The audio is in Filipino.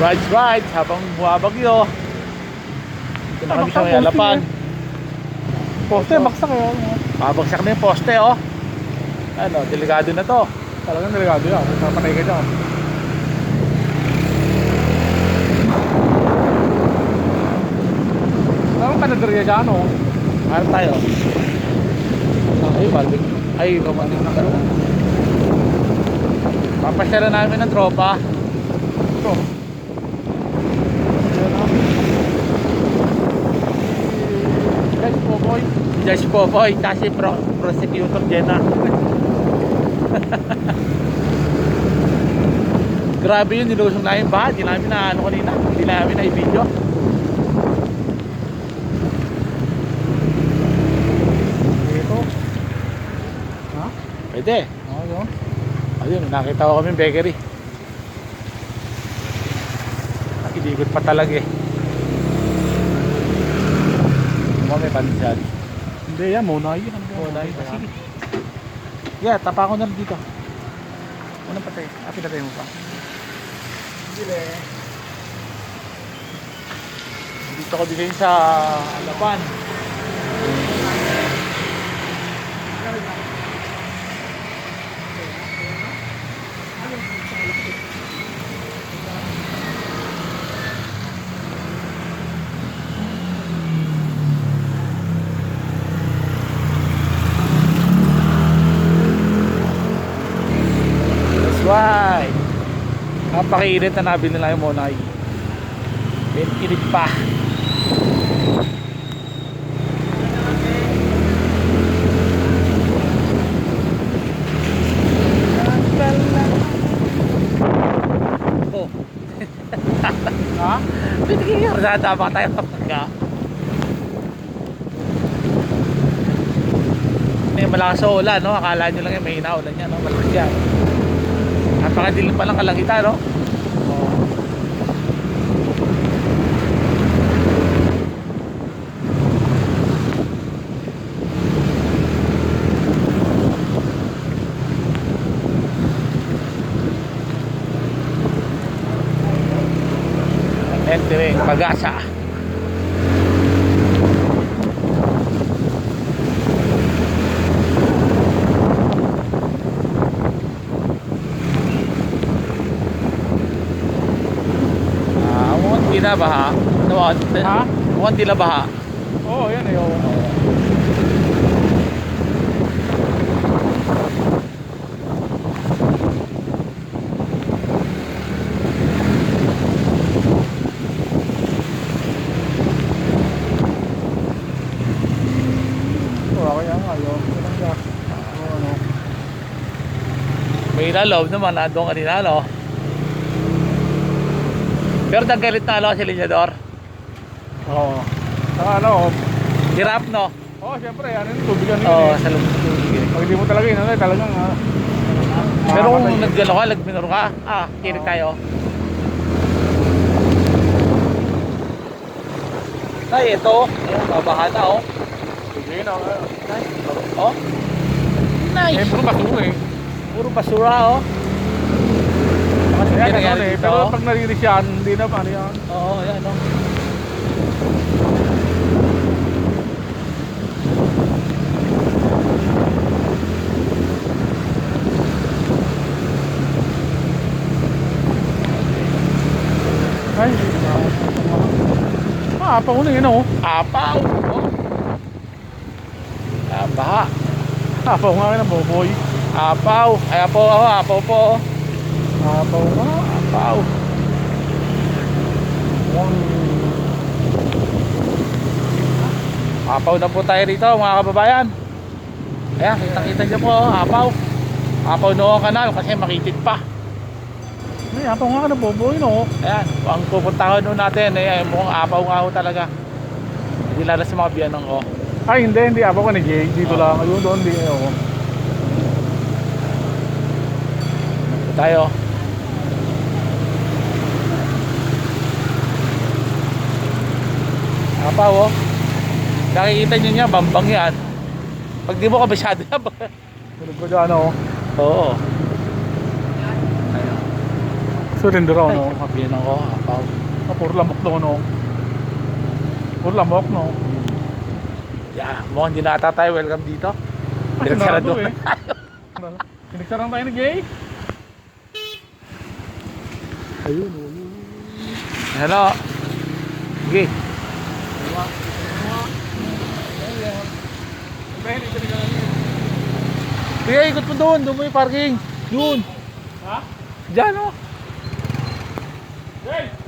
Rides habang bumabagyo. Dito na kami sa may Alapan. Poste, baksak kayo. Babagsak na yung poste, oh. Ano, delikado na to. Talagang delikado yan. Papatay ka dyan. Parang panaderya dyan, oh. Ano tayo? Ay, balik. Ay, bumalik na kayo. Papasyala namin ng tropa. Ito. Guys, po boy. Judge Popoy, kasi prosecutor Jenna. Grabe yun, nilusong namin ba? Di namin na ano kanina. Di namin na i-video. Dito. Ha? Pwede. Oo, yun. Ayun, nakita ko kami bakery. Ilikot pa talaga eh. May pansyan. Hindi yan, Monay. Monay. Sige. Yeah, tapa ko na lang dito. Ano patay? Pinatay mo pa. Hindi Dito ko din sa Alapan. Why? Napakainit na nabili nila yung Monay. Init pa. Oh. Ha? Pwede kayo. Tama tayo kapag ka. May malakas sa ulan, no? Akala nyo lang yung may hinaulan yan, no? Malakas yan. Napakadilim pa lang kalangitan, no? Oo. Entering Pagasa. Hindi na baha. Ha? Mukhang di na baha. Oo, yan eh. Oo. Kaya nga yun. Ano? May ilalaw naman. Nandun kanina, no? Pero nagalit na ako si Linyador. Oo. Saka ano, Hirap, no? oo, syempre, ano yung tubig yan. Oo, sa loob ng tubig eh. Pag di mo talaga yun, ano, talagang Pero kung naggalo ka, nagminor ka, kirit tayo. Ay, ito. Ayan, babaha na, oh. sige na. Oh. Nice. Eh, puro basura eh. Puro basura, oh. Kasi Ayan, nangyari ano eh. dito, Pero oh. pag narinis yan, hindi na paano yan. Oo, yan, oh. Ay, apaw na yun oh. Apaw, oh. Baha. Apaw nga ng boboy. Apaw. Ay, apaw, oh. Apaw po, oh. Apaw nga. Apaw. Apaw na po tayo rito, mga kababayan. Ayan, kitang-kita nyo po, oh. Apaw. Apaw noong kanal kasi makitid pa. Ay, apaw nga ng boboy no. Ayan, ang pupuntahan nun natin, mukhang apaw nga ho talaga. Hindi lalo sa mga biyanang ko. Ay, hindi apaw ka ni Jay. Dito lang. Ayun doon, hindi. Ito tayo. Apaw, oh. Nakikita nyo niya, bambang yan. Pag di mo kabisado na ba? Tulog ko dyan oh. Oo. Surrender ako, no? Kapiyan ako, apaw. Puro lamok no, no? Puro lamok, no? Yeah, mo hindi na ata tayo welcome dito. Ay, Sarado sarado eh. Pinagsarang tayo ni Jay. Ayun. Hello. Sige. Sige, ikot mo doon. Doon mo yung parking. Doon. Ha? Diyan, oh. Jay!